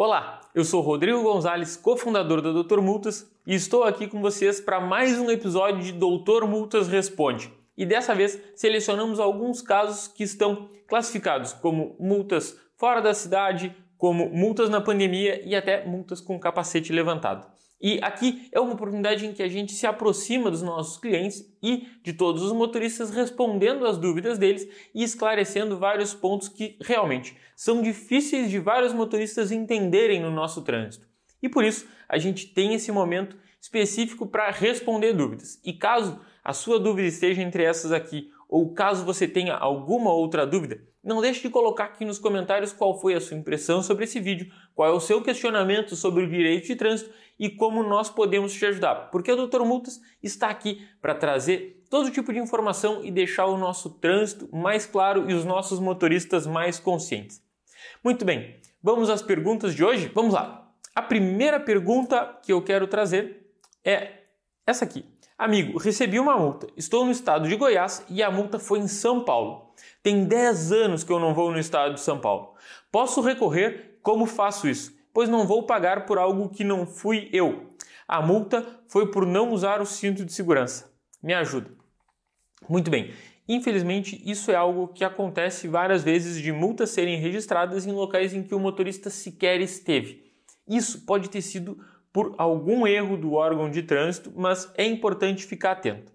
Olá, eu sou Rodrigo Gonzalez, cofundador da Doutor Multas, e estou aqui com vocês para mais um episódio de Doutor Multas Responde. E dessa vez selecionamos alguns casos que estão classificados como multas fora da cidade, como multas na pandemia e até multas com capacete levantado. E aqui é uma oportunidade em que a gente se aproxima dos nossos clientes e de todos os motoristas, respondendo às dúvidas deles e esclarecendo vários pontos que realmente são difíceis de vários motoristas entenderem no nosso trânsito. E por isso a gente tem esse momento específico para responder dúvidas. E caso a sua dúvida esteja entre essas aqui, ou caso você tenha alguma outra dúvida, não deixe de colocar aqui nos comentários qual foi a sua impressão sobre esse vídeo, qual é o seu questionamento sobre o direito de trânsito e como nós podemos te ajudar. Porque a Doutor Multas está aqui para trazer todo tipo de informação e deixar o nosso trânsito mais claro e os nossos motoristas mais conscientes. Muito bem, vamos às perguntas de hoje? Vamos lá! A primeira pergunta que eu quero trazer é essa aqui. Amigo, recebi uma multa. Estou no estado de Goiás e a multa foi em São Paulo. Tem 10 anos que eu não vou no estado de São Paulo. Posso recorrer? Como faço isso? Pois não vou pagar por algo que não fui eu. A multa foi por não usar o cinto de segurança. Me ajuda. Muito bem. Infelizmente, isso é algo que acontece várias vezes de multas serem registradas em locais em que o motorista sequer esteve. Isso pode ter sido por algum erro do órgão de trânsito, mas é importante ficar atento.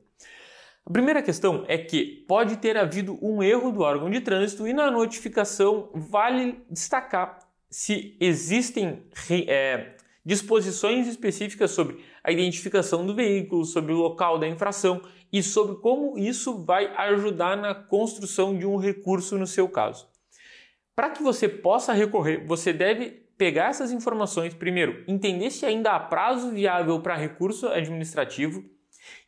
A primeira questão é que pode ter havido um erro do órgão de trânsito e na notificação vale destacar se existem disposições específicas sobre a identificação do veículo, sobre o local da infração e sobre como isso vai ajudar na construção de um recurso no seu caso. Para que você possa recorrer, você deve pegar essas informações, primeiro, entender se ainda há prazo viável para recurso administrativo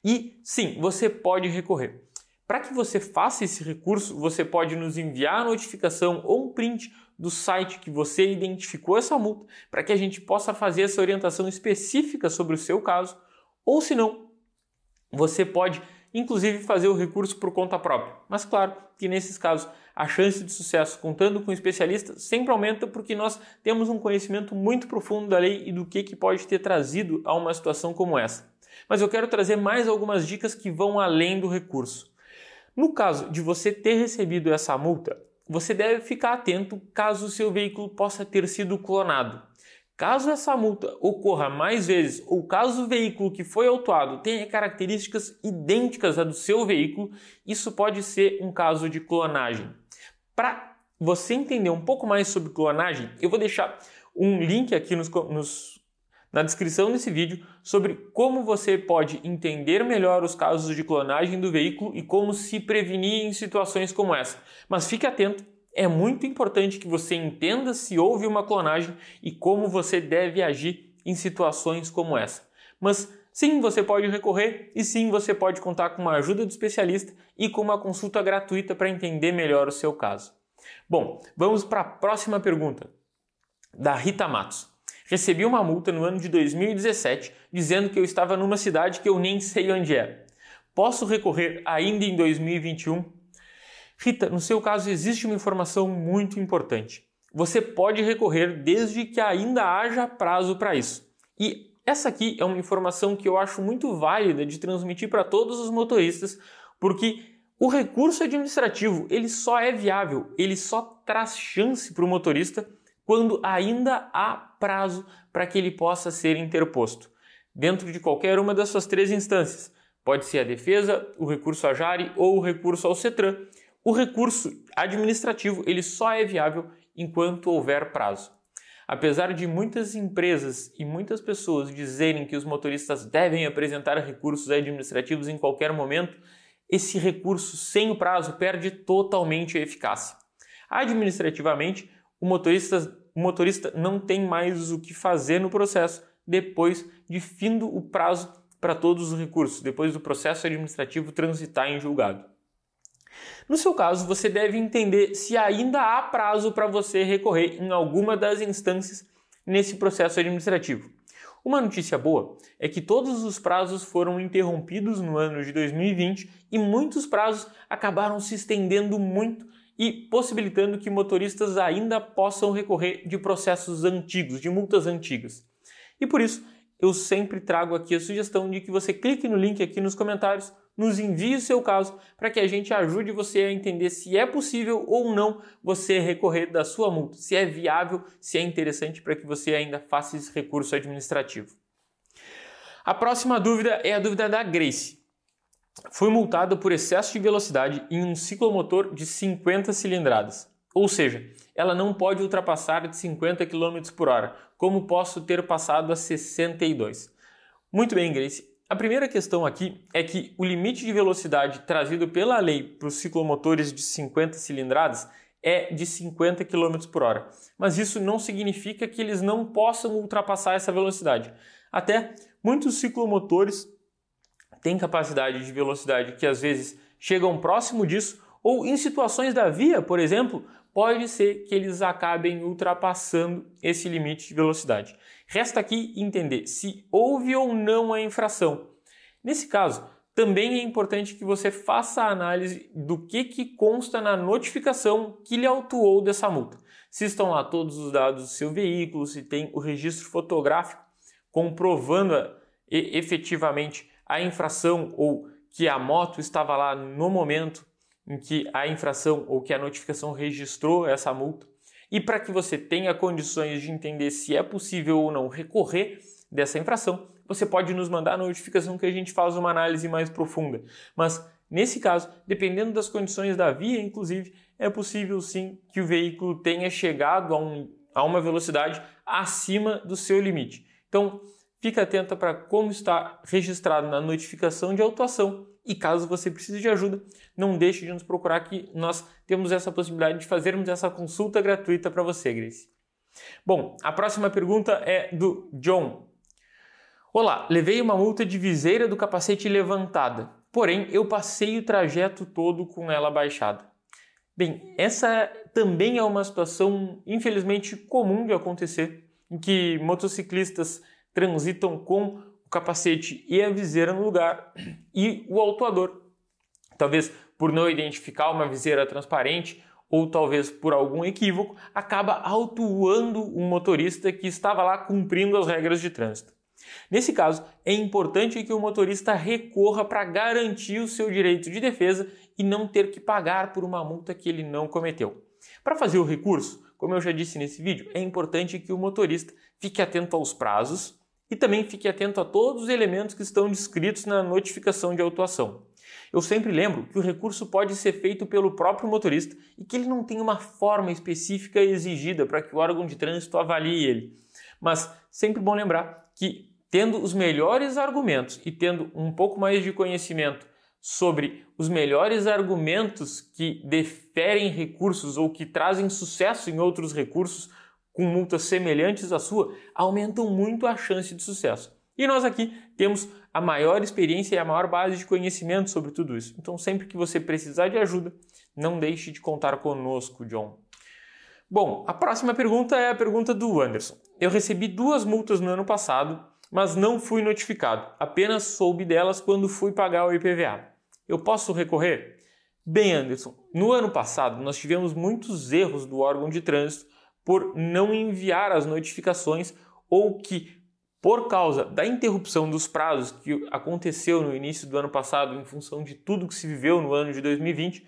e, sim, você pode recorrer. Para que você faça esse recurso, você pode nos enviar a notificação ou um print do site que você identificou essa multa para que a gente possa fazer essa orientação específica sobre o seu caso, ou se não, você pode inclusive fazer o recurso por conta própria. Mas claro que nesses casos a chance de sucesso contando com um especialista sempre aumenta porque nós temos um conhecimento muito profundo da lei e do que pode ter trazido a uma situação como essa. Mas eu quero trazer mais algumas dicas que vão além do recurso. No caso de você ter recebido essa multa, você deve ficar atento caso o seu veículo possa ter sido clonado. Caso essa multa ocorra mais vezes ou caso o veículo que foi autuado tenha características idênticas à do seu veículo, isso pode ser um caso de clonagem. Para você entender um pouco mais sobre clonagem, eu vou deixar um link aqui na descrição desse vídeo sobre como você pode entender melhor os casos de clonagem do veículo e como se prevenir em situações como essa. Mas fique atento. É muito importante que você entenda se houve uma clonagem e como você deve agir em situações como essa. Mas sim, você pode recorrer e sim, você pode contar com uma ajuda do especialista e com uma consulta gratuita para entender melhor o seu caso. Bom, vamos para a próxima pergunta, da Rita Matos. Recebi uma multa no ano de 2017 dizendo que eu estava numa cidade que eu nem sei onde é. Posso recorrer ainda em 2021? Rita, no seu caso existe uma informação muito importante. Você pode recorrer desde que ainda haja prazo para isso. E essa aqui é uma informação que eu acho muito válida de transmitir para todos os motoristas, porque o recurso administrativo ele só é viável, ele só traz chance para o motorista quando ainda há prazo para que ele possa ser interposto. Dentro de qualquer uma das suas 3 instâncias. Pode ser a defesa, o recurso à Jari ou o recurso ao CETRAN. O recurso administrativo ele só é viável enquanto houver prazo. Apesar de muitas empresas e muitas pessoas dizerem que os motoristas devem apresentar recursos administrativos em qualquer momento, esse recurso sem o prazo perde totalmente a eficácia. Administrativamente, o motorista não tem mais o que fazer no processo depois de findo o prazo para todos os recursos, depois do processo administrativo transitar em julgado. No seu caso, você deve entender se ainda há prazo para você recorrer em alguma das instâncias nesse processo administrativo. Uma notícia boa é que todos os prazos foram interrompidos no ano de 2020 e muitos prazos acabaram se estendendo muito e possibilitando que motoristas ainda possam recorrer de processos antigos, de multas antigas. E por isso, eu sempre trago aqui a sugestão de que você clique no link aqui nos comentários, nos envie o seu caso, para que a gente ajude você a entender se é possível ou não você recorrer da sua multa, se é viável, se é interessante para que você ainda faça esse recurso administrativo. A próxima dúvida é a dúvida da Grace. Foi multado por excesso de velocidade em um ciclomotor de 50 cilindradas. Ou seja, ela não pode ultrapassar de 50 km por hora, como posso ter passado a 62. Muito bem, Grace. A primeira questão aqui é que o limite de velocidade trazido pela lei para os ciclomotores de 50 cilindradas é de 50 km por hora. Mas isso não significa que eles não possam ultrapassar essa velocidade. Até muitos ciclomotores têm capacidade de velocidade que às vezes chegam próximo disso, ou em situações da via, por exemplo, pode ser que eles acabem ultrapassando esse limite de velocidade. Resta aqui entender se houve ou não a infração. Nesse caso, também é importante que você faça a análise do que consta na notificação que lhe autuou dessa multa. Se estão lá todos os dados do seu veículo, se tem o registro fotográfico comprovando efetivamente a infração ou que a moto estava lá no momento em que a infração ou que a notificação registrou essa multa. E para que você tenha condições de entender se é possível ou não recorrer dessa infração, você pode nos mandar a notificação que a gente faz uma análise mais profunda. Mas, nesse caso, dependendo das condições da via, inclusive, é possível sim que o veículo tenha chegado a uma velocidade acima do seu limite. Então, fique atenta para como está registrado na notificação de autuação e caso você precise de ajuda, não deixe de nos procurar que nós temos essa possibilidade de fazermos essa consulta gratuita para você, Grace. Bom, a próxima pergunta é do John. Olá, levei uma multa de viseira do capacete levantada, porém eu passei o trajeto todo com ela baixada. Bem, essa também é uma situação infelizmente comum de acontecer, em que motociclistas transitam com o capacete e a viseira no lugar e o autuador, talvez por não identificar uma viseira transparente ou talvez por algum equívoco, acaba autuando um motorista que estava lá cumprindo as regras de trânsito. Nesse caso, é importante que o motorista recorra para garantir o seu direito de defesa e não ter que pagar por uma multa que ele não cometeu. Para fazer o recurso, como eu já disse nesse vídeo, é importante que o motorista fique atento aos prazos e também fique atento a todos os elementos que estão descritos na notificação de autuação. Eu sempre lembro que o recurso pode ser feito pelo próprio motorista e que ele não tem uma forma específica exigida para que o órgão de trânsito avalie ele. Mas sempre bom lembrar que, tendo os melhores argumentos e tendo um pouco mais de conhecimento sobre os melhores argumentos que deferem recursos ou que trazem sucesso em outros recursos com multas semelhantes à sua, aumentam muito a chance de sucesso. E nós aqui temos a maior experiência e a maior base de conhecimento sobre tudo isso. Então, sempre que você precisar de ajuda, não deixe de contar conosco, John. Bom, a próxima pergunta é a pergunta do Anderson. Eu recebi 2 multas no ano passado, mas não fui notificado. Apenas soube delas quando fui pagar o IPVA. Eu posso recorrer? Bem, Anderson, no ano passado nós tivemos muitos erros do órgão de trânsito por não enviar as notificações ou que, por causa da interrupção dos prazos que aconteceu no início do ano passado em função de tudo que se viveu no ano de 2020,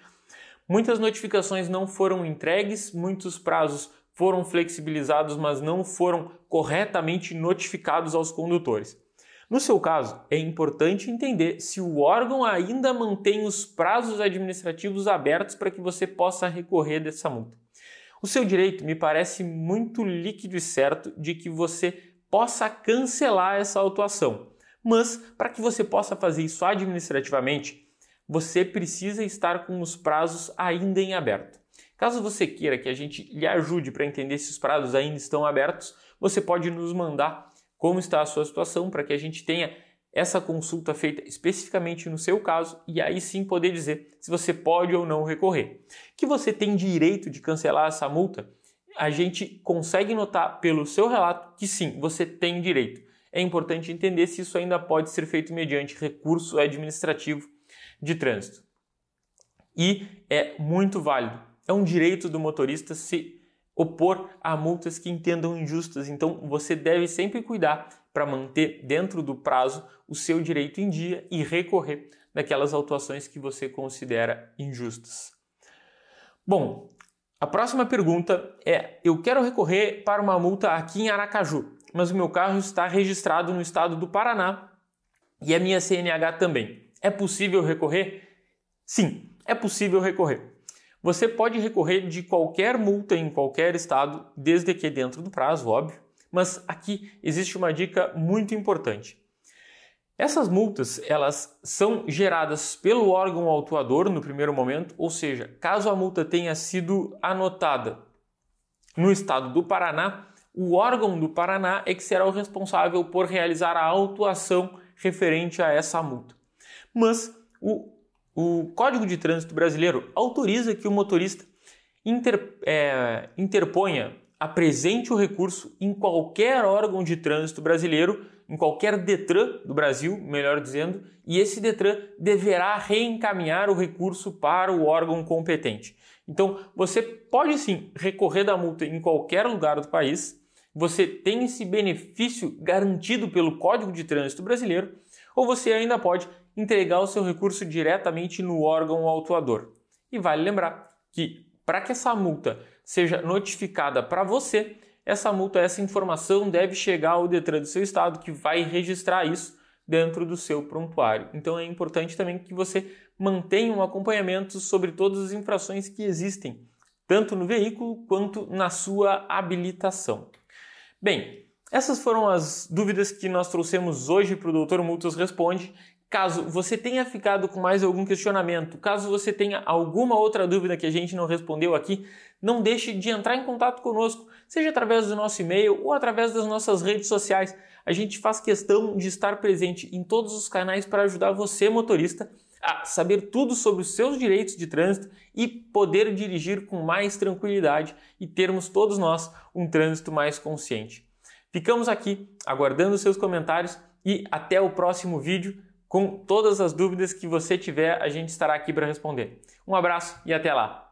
muitas notificações não foram entregues, muitos prazos foram flexibilizados, mas não foram corretamente notificados aos condutores. No seu caso, é importante entender se o órgão ainda mantém os prazos administrativos abertos para que você possa recorrer dessa multa. O seu direito me parece muito líquido e certo de que você possa cancelar essa autuação, mas para que você possa fazer isso administrativamente, você precisa estar com os prazos ainda em aberto. Caso você queira que a gente lhe ajude para entender se os prazos ainda estão abertos, você pode nos mandar como está a sua situação para que a gente tenha essa consulta feita especificamente no seu caso e aí sim poder dizer se você pode ou não recorrer. Que você tem direito de cancelar essa multa, a gente consegue notar pelo seu relato que sim, você tem direito. É importante entender se isso ainda pode ser feito mediante recurso administrativo de trânsito. E é muito válido É um direito do motorista se opor a multas que entendam injustas. Então você deve sempre cuidar para manter dentro do prazo o seu direito em dia e recorrer daquelas autuações que você considera injustas. Bom, a próxima pergunta é: eu quero recorrer para uma multa aqui em Aracaju, mas o meu carro está registrado no estado do Paraná e a minha CNH também. É possível recorrer? Sim, é possível recorrer. Você pode recorrer de qualquer multa em qualquer estado, desde que dentro do prazo, óbvio, mas aqui existe uma dica muito importante. Essas multas, elas são geradas pelo órgão autuador no primeiro momento, ou seja, caso a multa tenha sido anotada no estado do Paraná, o órgão do Paraná é que será o responsável por realizar a autuação referente a essa multa. Mas o Código de Trânsito Brasileiro autoriza que o motorista apresente o recurso em qualquer órgão de trânsito brasileiro, em qualquer DETRAN do Brasil, melhor dizendo, e esse DETRAN deverá reencaminhar o recurso para o órgão competente. Então, você pode sim recorrer da multa em qualquer lugar do país, você tem esse benefício garantido pelo Código de Trânsito Brasileiro, ou você ainda pode entregar o seu recurso diretamente no órgão autuador. E vale lembrar que para que essa multa seja notificada para você, essa informação deve chegar ao DETRAN do seu estado, que vai registrar isso dentro do seu prontuário. Então é importante também que você mantenha um acompanhamento sobre todas as infrações que existem, tanto no veículo quanto na sua habilitação. Bem, essas foram as dúvidas que nós trouxemos hoje para o Dr. Multas Responde. Caso você tenha ficado com mais algum questionamento, caso você tenha alguma outra dúvida que a gente não respondeu aqui, não deixe de entrar em contato conosco, seja através do nosso e-mail ou através das nossas redes sociais. A gente faz questão de estar presente em todos os canais para ajudar você, motorista, a saber tudo sobre os seus direitos de trânsito e poder dirigir com mais tranquilidade e termos todos nós um trânsito mais consciente. Ficamos aqui aguardando seus comentários e até o próximo vídeo. Com todas as dúvidas que você tiver, a gente estará aqui para responder. Um abraço e até lá!